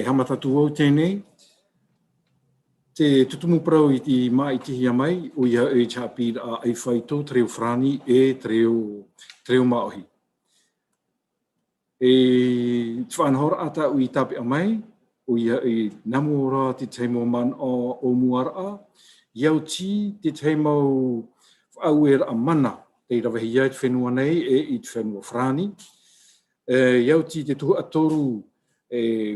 Hamatatu o tēnei, te tutumu prau i ti mai i tihia mai, o ia e chapir a ai whaito, treo frani e treo maohi. E whanhora ata ui tape a mai, o ia e namu ora te teimo man o muara, iau ti te teimo whauer a mana, te rawahi ai te whenua nei e i te whenua frani. Iau ti te tuhu atoru,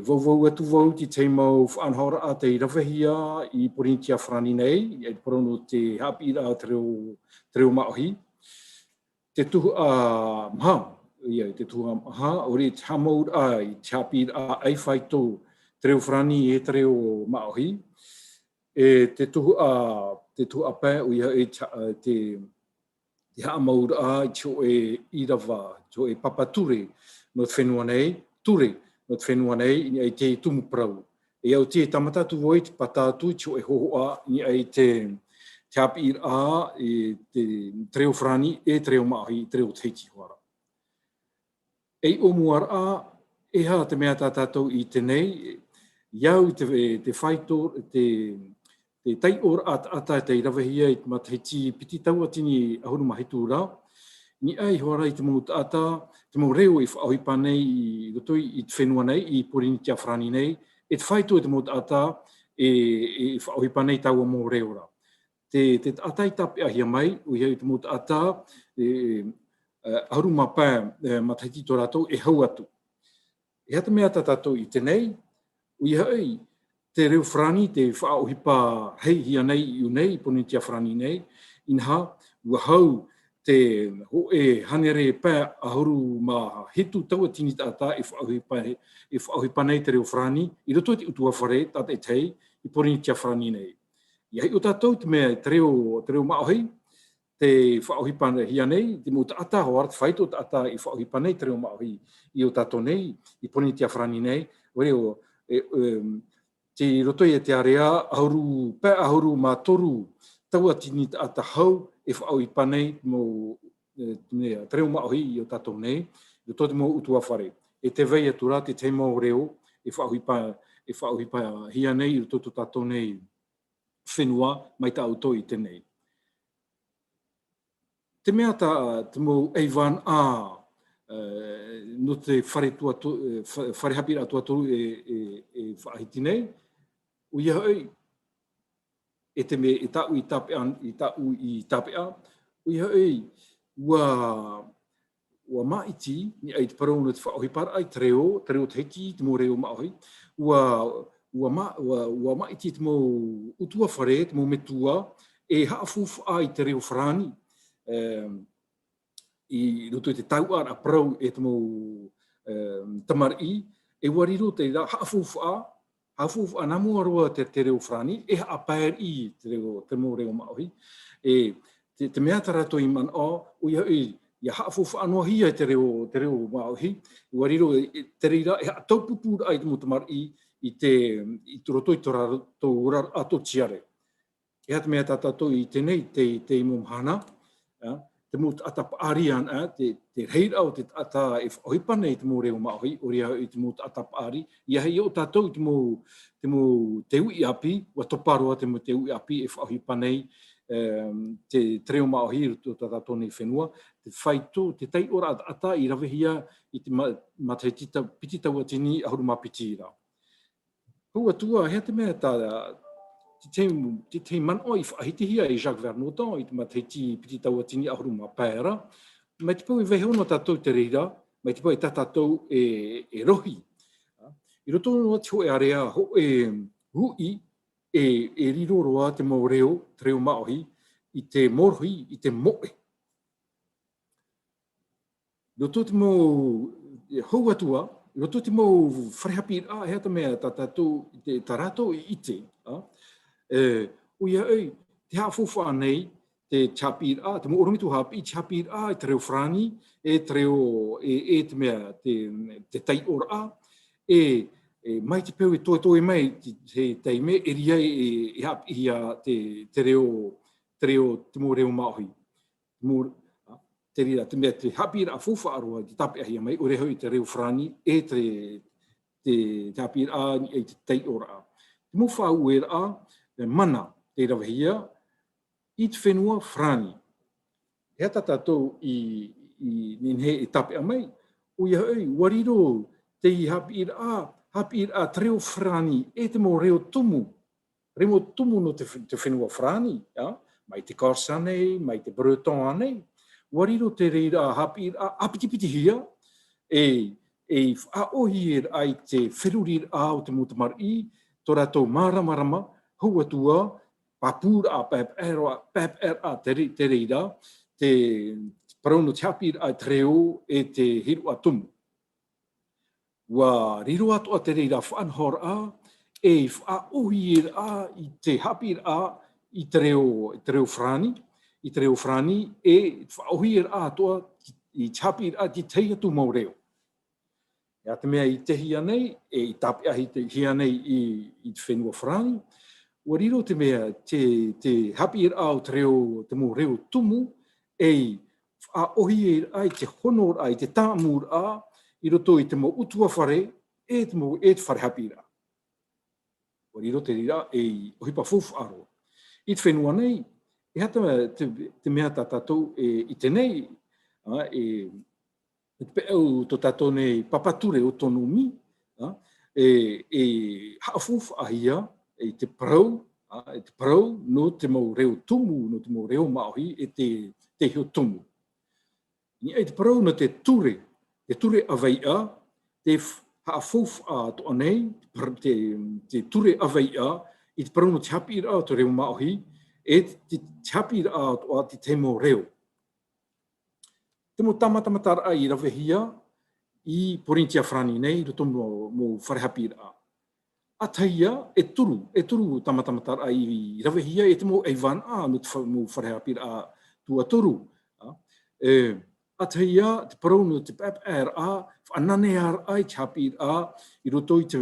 vau atu vau ti teimo whanhora a te rawahia i porintia frani nei, i porono te hapi a treo maohi. Te tuhu a maha, ia te tuhu a maha, ori te hamaur ai, te hapi a ai whaito treo frani e treo maohi. Te tuhu a pē, o ia te hamaur a i tio e irawa, tio e papature no te whenua nei, ture, no te whenua nei, ni ai te tumu prau. E au te tamatatu voi te patatu, tio e hohoa, ni ai te hapi a te treo frani e treo mahi, treo teiti hoara. E o muara, e ha te mea tātou i tenei, iau te whaito, te tai ora ata te rawahia i te matahiti piti tau atini ahuru mahitura, ni ai hoara i te mou ata, te mou reo i whaohipa nei i rotoi i te whenua nei, i porini tia frani nei, e te whaito i te mou ata e whaohipa nei tau a mou reora. Te ata i tape ahia mai, o ia i te mou ata, ahuru mapā matahiti tō rātou e hau atu. E hata mea tātou i tenei, o ia ai, te reo frani, te whaohipa hei hia nei i unei, i porini tia frani nei, inha, ua hau, te ho e hanere pā ahuru ma hitu taua tini tata e whaohipa nei te reo frani, i roto te utua whare, tata e tei, i porini tia frani nei. I hei o tātou te mea te reo maohi, te whaohipa hia nei, te mo ata hoara, te whaito ata i whaohipa nei te reo maohi, i o tātou nei, i porini tia frani nei, o reo, te rotoi e te area, pā ahuru ma toru, taua tini ata hau, e whaohipa nei mo te reo maohi i o tātou nei, i tō te mo utua whare. E te vei atura, te teimo reo, e whaohipa hia nei, i tō tātou nei whenua, mai tā auto i tenei. Te mea te mo eivan no te whare hapira atua toru e whaahiti nei, o ia ai, e te me e tau i tapea, o ia ai, ua maiti, ni ai te parau no te whaohipara ai, te reo te heki, te mo reo maohi, ua maiti te mo utua whare, te mo metua, e haafufu ai te reo frani, i roto i te tauara a parau e te mo tamari, e wariro te haafufu a namu aroa te reo frani, e haapair i te mo reo maohi. E te mea tarato i man o ia ia haafufu anua hia te reo maohi, i wariro te reira, e haataupupura ai te mo tamari i te roto i tō ora ato tiare. E hata mea tātou i tenei te imumhana, te mo atapa arian, te reira o te ata e whaohipa nei te mo reo maohi, o rea i te mo atapa ari, ia hei o tātou te mo te ui api, wa toparoa te mo te ui api e whaohipa nei te reo maohi o tātou nei whenua, te whaito, te tei ora ata i rawehia i te matahitita piti taua tini ahuru mapiti ira. Hua tua, hea te mea te te man o i whaahiti hia i Jacques Vernoton i te matahiti piti taua tini ahuru mapēra, mai te pau i vehe ono tātou te reira, mai te pau i tātou e rohi. I roto no te hoe area ho hui e riro roa te mo reo, te reo maohi, i te morohi, i te moe. Roto te mo hou atua, roto te mo wharehapi hea ta mea tātou te tarato i ite, o ia ei, te haafufa nei, te chapir te mo oromitu hapi, chapir te reo frani, e te reo, te mea, te tai ora mai te peu e toi mai, te teime, e ria e hapi hia te reo, te mo reo maohi. Te rira, te mea, te hapi fufa aroa, te tape ahia mai, o reo i te reo frani, e te hapi a ni e te tei ora. Te mo whau e a mana te rawahia i te whenua frani. Hea tātou i ninhe e tape a mai, o ia ei, wariro te i hapi a treo frani e te mo reo tumu. Reo tumu no te whenua frani, mai te Corsa nei, mai te Breton nei. Wariro te reira hapi a apitipiti hia, e whaohi ai te whiruri a o te mutamari, tō rātou marama, hua tua, papura a pep a te reira, te parono te hapi a treo e te hiru a tumu. Wa riro atu a te reira whaanhor a, e whaohi a i te hapi a i treo frani, e whaohi a toa i te hapi a ti teia tu mau reo. Ia te mea i te hia nei, e i tape ahi te hia nei i te whenua frani. Wa riro te mea te hapi a o te mau reo tumu, e whaohi a i te honor a i te tāmur a, i roto i te mo utua whare, e te whare hapi a. Wa riro te rira e ohipa fufu aro. I te whenua nei, e hata te mea tātou i te nei, e te peau tō tātou nei papature o tonu mi, e haafufu ahia, e te parau no te mau reo tumu, no te mau reo maohi, e te hio tumu. E te parau no te ture aveia, te haafufu a tō anei, te ture aveia, i te parau no te hapi a tō reo maohi, e te hapi a tō te mau reo. Te mo tamatamata a i rawehia i Porintia Frani nei, roto mo wharehapi a. A taia e turu tamatamata a i rawehia e te mo eivan a no te mo wharehapi a tua turu. A taia te parau no te pep a, whanane a i te hapi a, i roto i te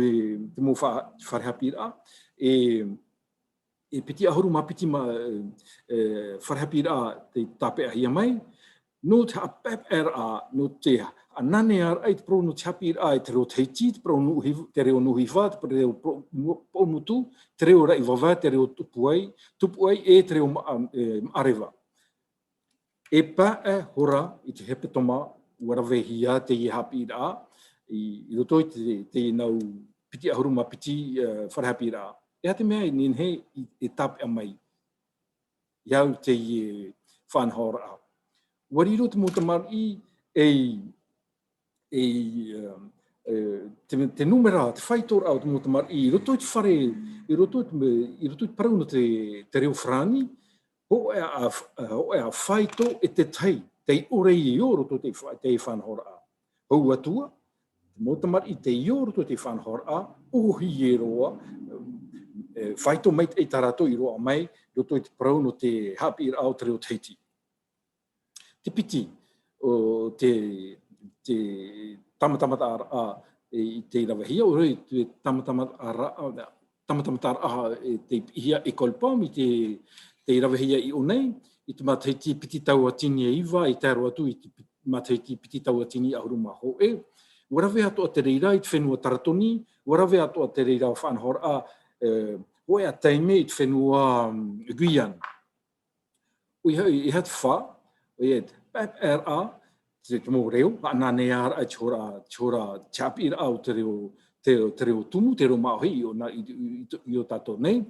mo wharehapi a, e piti ahoru ma piti ma wharehapi a te tape ahia mai, no te pep a, no te anane ai te pro no te hapi a te reo teiti, te reo nuhiwa, te reo pomutu, te reo raiwawa, te reo tupuai e te reo arewa. E pa hora i te hepetoma warawehia te i hapi a, i roto i te nau piti ahuru ma piti wharehapi a. E hate mea i ninhe i tape a mai. Iau te i whanhora a. Wariro te motamari te numera, te whaitor au te motamari, i roto i te whare, i roto i parau no te reo frani, ho e a whaito e te tei ore i o roto te whanhora a. Hou atua, te motamari te i o roto te whanhora a, ohi e roa, whaito meit e tarato i roa mai, roto i te parau no te hapi au te reo teiti. Te piti o te tamatamata a i te rawahia, o rei te tamatamata a te ihia e kolpam i te rawahia i o nei, i te mataiti piti tau atini e iwa, i te aro atu i te mataiti piti tau atini a huruma ho e. Warawe ato a te reira i te whenua taratoni, warawe ato a te reira o whanhor a hoe a teime i te whenua Guyana. I hatu wha, e pep a, te mo reo, anane a chora chapi a o te reo tumu, te reo maohi i o tato nei,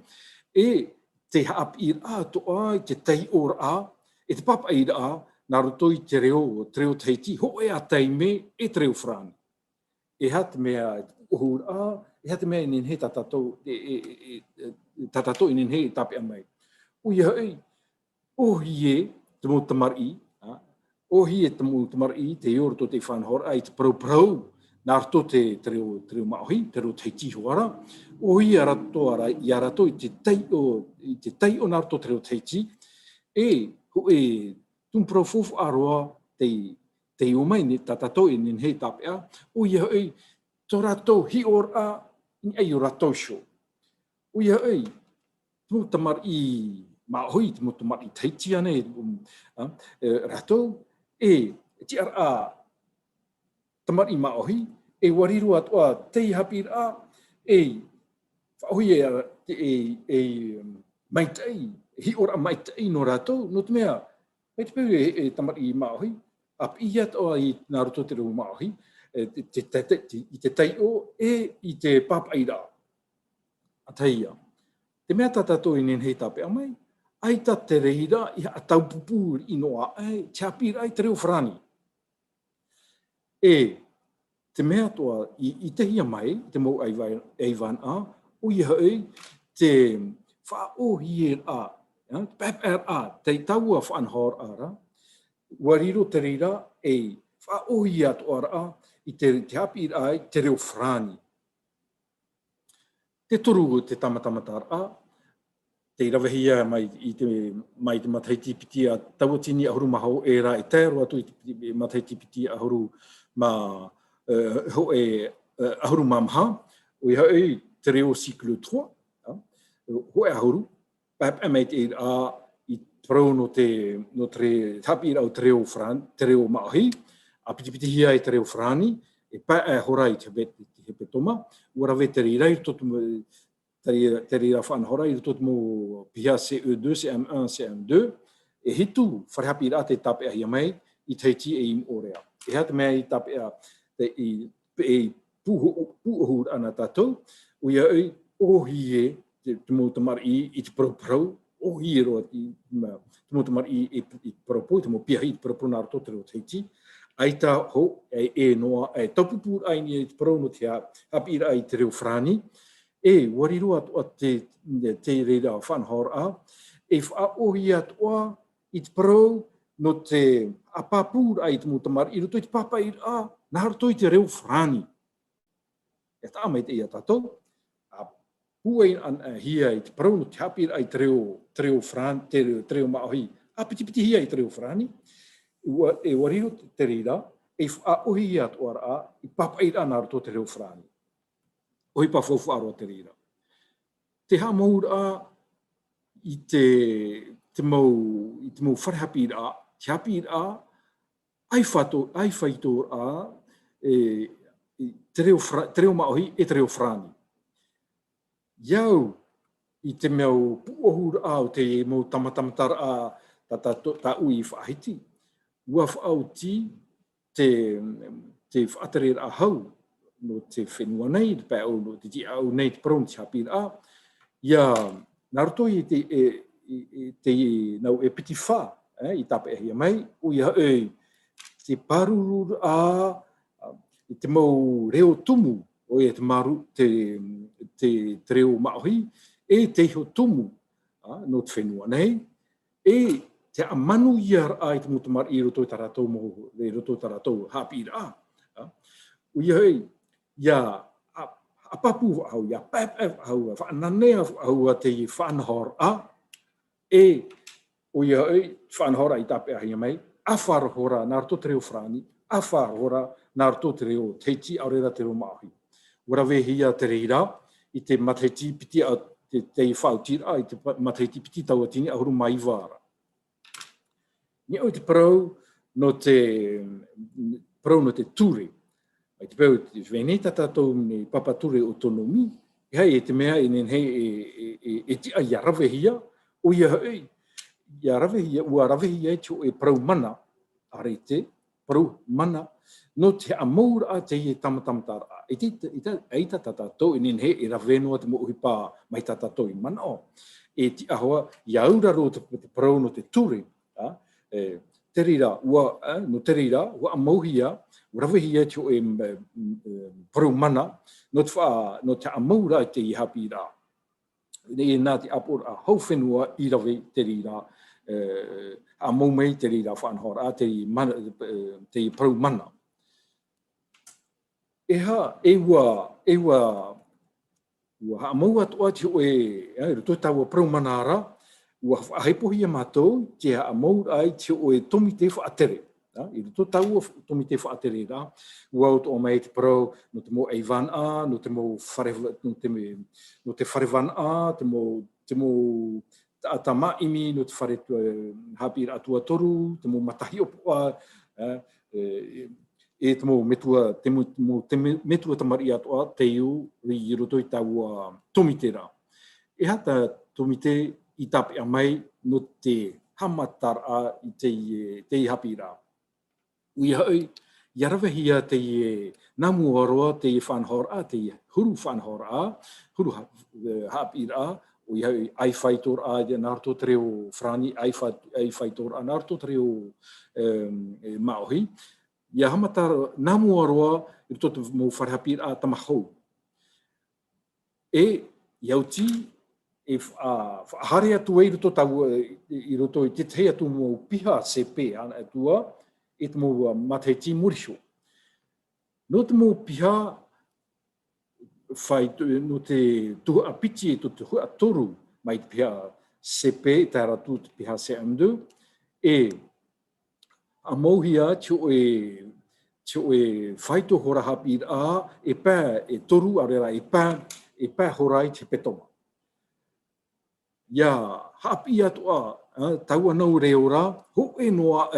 e te hapi a to a, te tei ora a, e te papa i a, nā roto i te reo teiti, ho e a teime e te reo frani. E hate mea uhur a, e hate mea inin he tatatou i nin he tape a mai. Ui hei, ohi e te mo tamari, ohi e te mo tamari, te ioroto te whanhora, ai te parau, nā rato te reo maohi, te reo teiti hoara, ohi a rato ara, i a rato i te tei o nā rato te reo teiti, e ho e tumprau fofu aroa te umai ni tatatou i nin hei tapea, o ia ei, tō ratou hi ora ni ei o ratou sho. O ia ei, tō tamar i maohi, tō tamar i teiti ane, ratou, e ti ar a tamar i maohi, e wariru atua te hapira e whaohi maitai, hi ora maitai no rato, no te mea, me te peu e tamari I maohi, ap I atoa I ngā roto te rau maohi, I te taio e I te papaira. A taia. Te mea tatato I nen hei tape amai, ai ta te reira I a taupupu I noa ai, te apira ai te reo whrani. E, te mea toa I te hia mai, te mou aivan a, o I hae, te whaohi a, pep a, te taua whanhor ara, wariro te reira e whaohi atu ara I te apira ai te reo whrani. Te toru te tamatamatara a, te irawahia mai te mataiti piti a tawatini ahuru mahau e rā e tēro atu I te mataiti piti ahuru ma ho e ahuru mamha, o I hae te reo cycle 3, ho e ahuru, pap amai te a I pro no te hapi au te reo maohi, a piti hia I te reo whrani, e pa e hora I te hepe toma, ua rawe te rira I totu te rira whanhora I totu mo pia CE2, CM1, CM2, e hitu wharehapi rā te tape a hia mai I teiti e im orea. E hea te mea I tape a e puhohur ana tātou, o ia ei ohi e te mo tamari I te proprau, ohi e roa te mo tamari I propo, te mo piahi te propo nā roto te reo teiti, ai tā ho e noa, e taupupur ai ni te pro no te hapi ira I te reo whrani, e wariro atua te reira whanhor a, e whaohi atua I te pro no te apapur ai te mo tamari, I roto I te papa ira, nā roto I te reo whrani. E tā mai te ia tātou, a puai an hia I te pro no te hapi ira I te reo whrani, te reo maohi, a piti hia I te reo whrani, e wariro te reira, e whaohi atua ra, I papa ira nā roto te reo whrani. Oi pa fofu aro te reira. Te ha maura I te mau wharehapi ira, te hapi ira, ai whaito a, te reo maohi e te reo whrani. Iau, I te meu puohur a o te mau tamatamatara a ta ui I whaahiti, ua whaauti te whaatarera a hau, no te whenua nei, te pēo no te ti au nei te pron te hapira a, ia naruto I te nau e piti wha, I tape ahia mai, o ia te paruru a, I te mau reo tumu, o ia te maru, te reo maohi, e te iho tumu, no te whenua nei, e te amanu ia a I te mutamar I roto taratou mo, re roto taratou hapira a. O ia ia a papu au ia pep au whananea au te whanhor a, e o ia whanhora I tape ahia mai, a wharhora nā roto te reo whrani, a wharhora nā roto te reo teiti au rera te reo maohi. Urawe hia te reira, I te mataiti piti a te whautira, I te mataiti piti tauatini ahuru mai wāra. Ni o te parau no te ture. Ai te peu te wheneta tātou ne papa ture autonomi, hei e te mea nen hei e tia I a rawe hia, o ia hei, I a rawe hia, ua rawe hia e parau mana, arete, parau mana, no te amaura a te i tamatamatara a. E ta tātou nen hei e rawe noa te mo uhipa mai tātou I mana o. E ti ahoa, I aura ro te parau no te ture, te rira, no te rira, ua amauhia, rawehia te o parau mana, no te amaura te I hapi rā. E nā te apor a hauwhenua I rawe te rira, a maumei te rira whanhora, te parau mana. Ua amau atua te o roto taua parau mana ara, ua whaahepohi a mātou, te amau ai te o tomi te whaatere. I roto taua tomi te whaatere rā, ua o to mai te parau no te mo eivan a, no te mo wharevan a, te mo atamaimi, no te whare hapi atua toru, te mo matahi opo a, e te mo metua te metua tamari atoa te iu i roto i taua tomitera. E hata tomite i tape a mai no te hamatara i te hapira. Ui hoi, i arawahia te namu aroa te whanhora, te huru whanhora, huru hapira, ui hoi ai whaitor a narto treo frani, ai whaitor a narto treo maohi. Ia hamatara namu aroa i roto mo wharhapira tamahou. E iauti, e hare atu e roto tau i roto i te te atu mo piha se pe ana atua, e te mo mateti murisho. No te mo piha whai no te tuha apiti e to te hua toru mai te piha se pe, te ratu te piha se andu, e a mauhia tio e whaito hora hapi a e pā e toru arera e pā horai te petoma. Ia hapi atua taua nau reora, ho e noa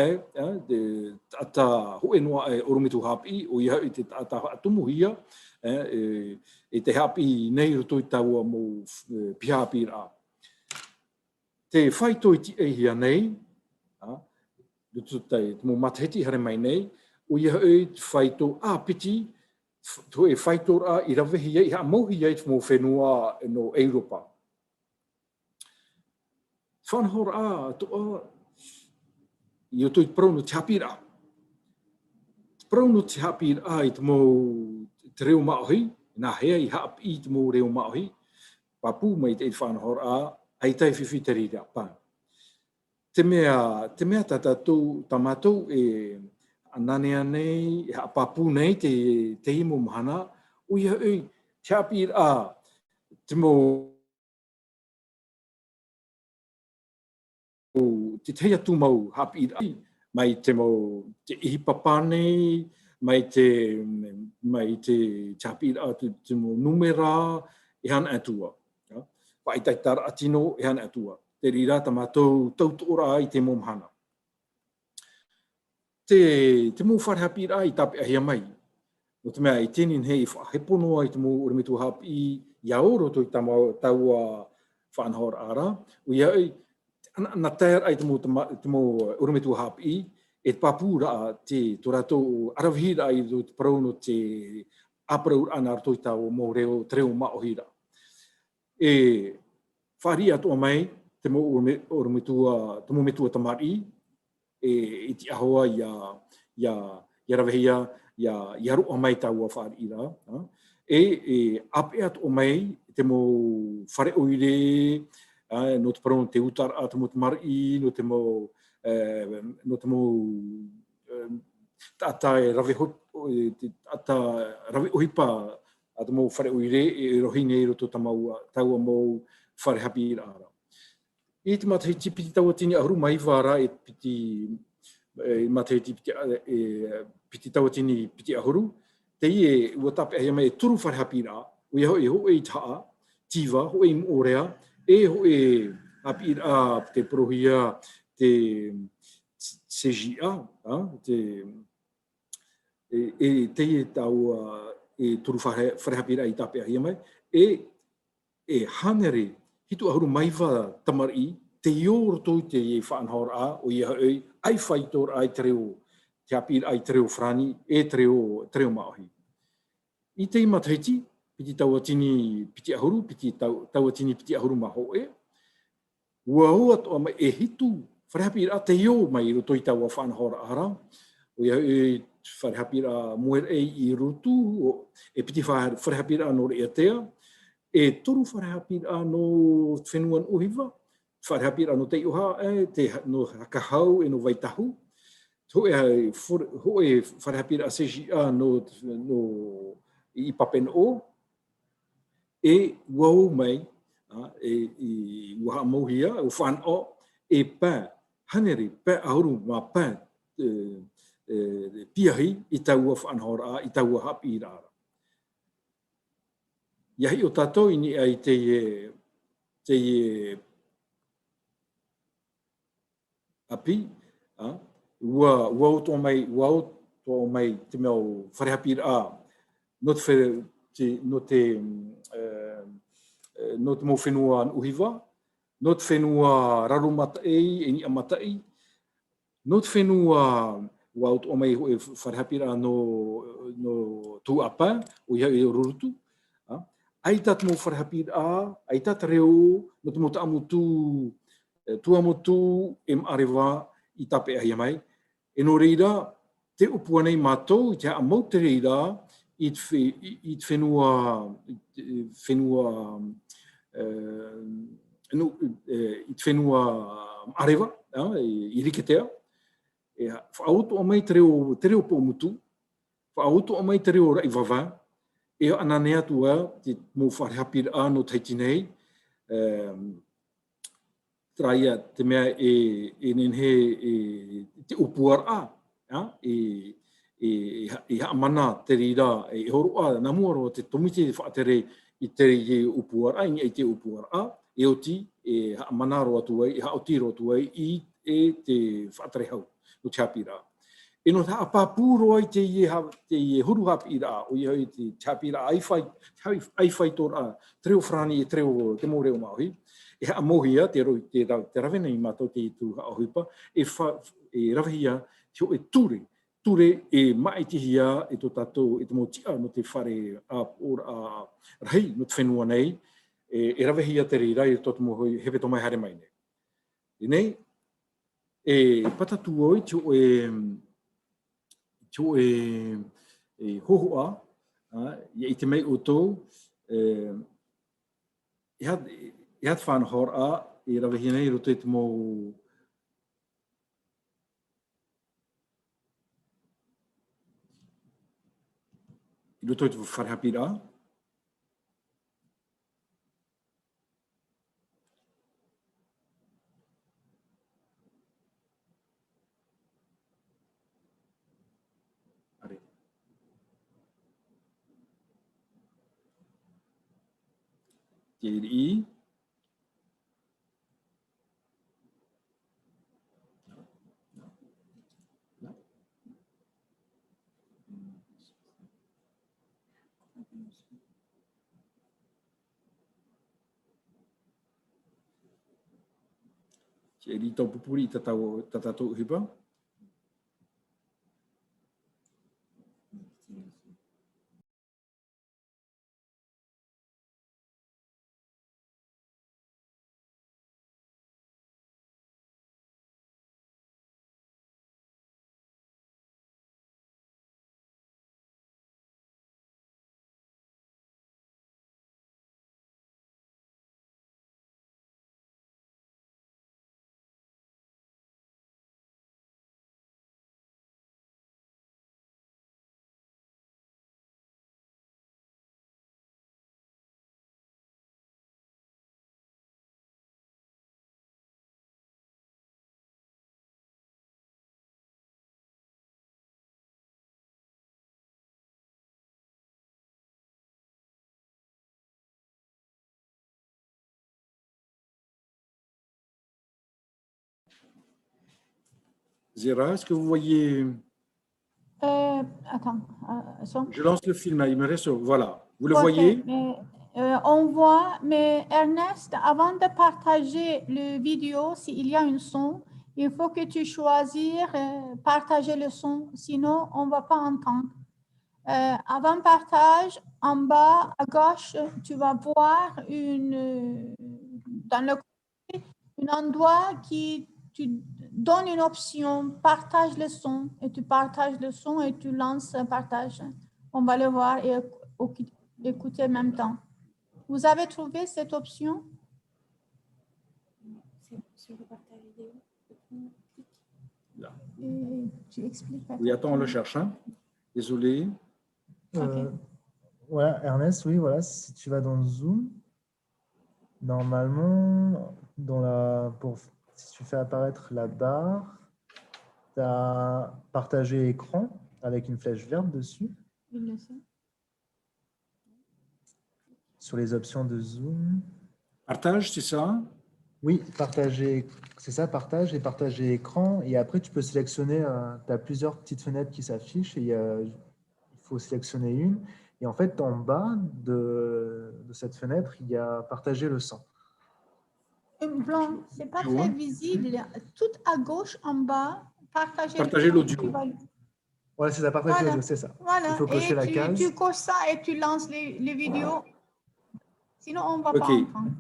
ho e noa oromitu hapi, o ia i te ata atumuhia, e te hapi nei roto i taua mo piha hapi a. Te whaito i ti ehia nei, te mo mataheti hare mai nei, o ia e whaito piti, to e whaito a i rawehi i ha mauhi i te mo whenua no Europa. Whanhora toa i o tui prauno te hapira. Prauno te hapira i te mo te reo maohi, nā hea i hapi i te mo reo maohi, papu mai te whanhora ai tai whiwhitari rea pā. Te mea tamatou e ananea nei, e papu nei te imo mahana, o ia te hapira te mo te teia tu mau hapi mai te mo te ihipapane, mai te hapi te mo numera e hana atua. Pai tai tara atino e hana atua. Te rira tamatou tautora i te momhana. Te mo whare hapi i tape ahia mai. No te mea i tenin hei whaheponoa i te mo urimitu hapi i aoro to i taua whanhora ara. O ia na tair ai te mo urimitu hapi e papura te torato arawhira i te parauno te aprau ana arto i tau mo reo treo maohira. E whari atoa mai te mo metua tamari e ti ahoa ia rawhia ia roa mai tau a whari ira. E ape atoa mai te mo whare oire no te parauno te utara te mo te mari, no te mo tata e rawe ohipa a te mo whare oire e rohine i roto taua mo whare hapi ara. I te matahi tipiti taua tini ahuru mai wara e matahi piti taua tini piti ahuru, te i ua tape ahia mai e turu whare hapi ra, o ia hoi taa, tiva, hoi morea, e hoi hapi ra te prohia te CGA, te i tau e turu whare hapi ra i tape ahia mai, e hanere hitu ahuru maiwa tamari te ioro toi te whanhora a o ia ai whaitor ai treo te hapi ai treo frani e treo maohi. I te mataiti, piti taua tini piti ahuru, piti taua tini piti ahuru maho ua hoa toa mai e hitu wharehapi a te io mai roto i taua whanhora ara. O ia wharehapi a moer i rotu, e piti wharehapi a no rea tea, e toru wharehapi a no whenuan uhiwa, wharehapi a no te iuha, no hakahau e no waitahu, hoe wharehapi a seji a no i papen o, e wau mai, i waha mauhia, o whan o, e pā, haneri, pā ahuru, ma pā piahi i taua whanhora a, i taua hapi i rara. Iahi o tātou ini ai te api, ua o tō mai, ua o tō mai te meo wharehapi a, no te mo whenua uhiwa, no te whenua raro matai, e ni amatai, no te whenua wau tō mai e wharehapi a no tū apa, o ia e rurutu. Ai tāt mo wharehapi a, ai tāt reo, no te mo ta amutu, tuamutu e maarewa I tape ai mai. E no reira, te upua nei mātou, I te amau te reira, I te whenua arewa, I riketea. E whaauto o mai te reo po mutu, whaauto o mai te reo rai wawa, e anane atua, te mo wharehapi a no taiti nei, traia te mea e nenhe te upuara e haamana te rira e horo a namuaro te tomite whaatere I te re upuara, I te upuara, e oti e haamana roa tuai, e haoti roa tuai I te whaatere hau, no te hapira. E no ta apapuro ai te huru hapira, o ia te hapira ai whai tora, treo frani e treo te mo reo maohi, e amohia te rawena I mātou te tu haohipa, e rawahia te o e ture e maitihia e to tātou e te motia no te whare a rahi no te whenua nei, e rawahia te rira I toto mohoi hepe to mai hare mai nei. E nei, e patatu oi te o e hohoa, I te mei o tō, e hat whanahor a, e rawahia nei roto te mo I roto te wharehapi a. Are. Te iri. Te iri tau pupuri I tātou hipa. Zéra, est-ce que vous voyez... Attends, Je lance le film, il me reste... Voilà, vous le Ok, voyez? mais, on voit, mais Ernest, avant de partager le vidéo, s'il y a un son, il faut que tu choisisses partager le son, sinon on ne va pas entendre. Avant partage, en bas à gauche, tu vas voir dans le côté, un endroit qui tu donnes une option, partage le son, et tu partages le son et tu lances partage. On va le voir et écouter en même temps. Vous avez trouvé cette option? Là. Et tu expliques. Oui, attends, on le cherche. Hein. Désolé. Voilà, Ernest, oui, voilà, si tu vas dans Zoom, normalement, si tu fais apparaître la barre, tu as partagé écran avec une flèche verte dessus. Sur les options de Zoom. Partage, c'est ça? Oui, partager, c'est ça, partage et partager écran. Et après, tu peux sélectionner, tu as plusieurs petites fenêtres qui s'affichent et il faut sélectionner une. Et en fait, en bas de cette fenêtre, il y a partager le son. Blanc, c'est pas Tu très vois? visible. Tout à gauche en bas, partager Partager son, l'audio. tu vas- Voilà, c'est ça, partager Voilà. l'audio, c'est ça. Voilà. Il faut cocher Et la case. tu coches ça et tu lances les vidéos. Sinon, on ne va Ok. pas entendre.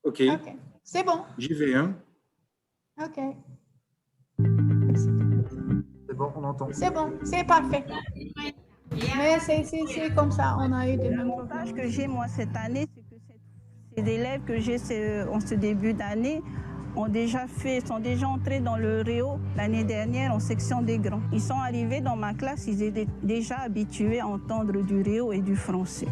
OK, OK. C'est bon. j'y vais. Hein. OK. C'est bon, on entend. C'est bon. C'est parfait. Mais c'est comme ça. On a eu des mêmes L'avantage problèmes. que j'ai moi cette année, c'est que ces élèves que j'ai en ce début d'année sont déjà entrés dans le Réo l'année dernière en section des grands. Ils sont arrivés dans ma classe, ils étaient déjà habitués à entendre du Réo et du français.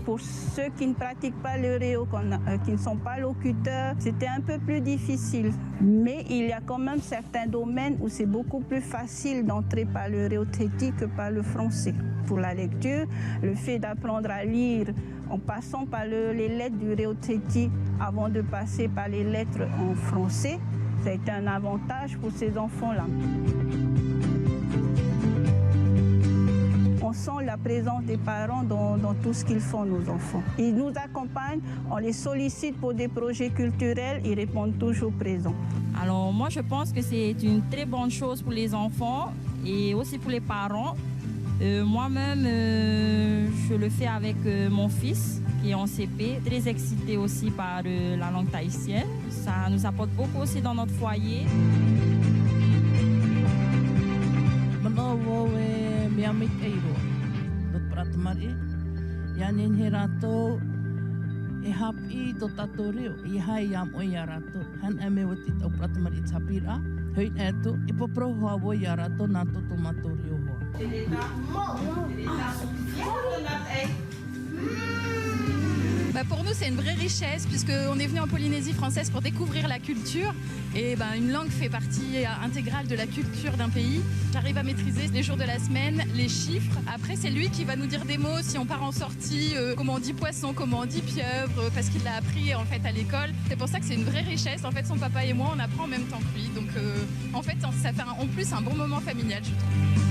Pour ceux qui ne pratiquent pas le Réo, qui ne sont pas locuteurs, c'était un peu plus difficile. Mais il y a quand même certains domaines où c'est beaucoup plus facile d'entrer par le Réo Teti que par le français. Pour la lecture, le fait d'apprendre à lire en passant par les lettres du Réo Teti avant de passer par les lettres en français, ça a été un avantage pour ces enfants-là. On sent la présence des parents dans tout ce qu'ils font, nos enfants. Ils nous accompagnent, on les sollicite pour des projets culturels, ils répondent toujours présents. Alors moi, je pense que c'est une très bonne chose pour les enfants et aussi pour les parents. Moi-même, je le fais avec mon fils qui est en CP, très excité aussi par la langue tahitienne. Ça nous apporte beaucoup aussi dans notre foyer. Mea mit eiro, dot pratamari, yanin he rato, e hapi to tato reo, I hai yam o ya rato, han eme watit o pratamari tapira, hoi eto, ipopro hoa wo ya rato nato tomato reo hoa. Pour nous, c'est une vraie richesse puisqu'on est venu en Polynésie française pour découvrir la culture et une langue fait partie intégrale de la culture d'un pays. J'arrive à maîtriser les jours de la semaine, les chiffres. Après, c'est lui qui va nous dire des mots si on part en sortie, comment on dit poisson, comment on dit pieuvre, parce qu'il l'a appris en fait à l'école. C'est pour ça que c'est une vraie richesse. En fait, son papa et moi, on apprend en même temps que lui. Donc, en fait, ça fait en plus un bon moment familial, je trouve.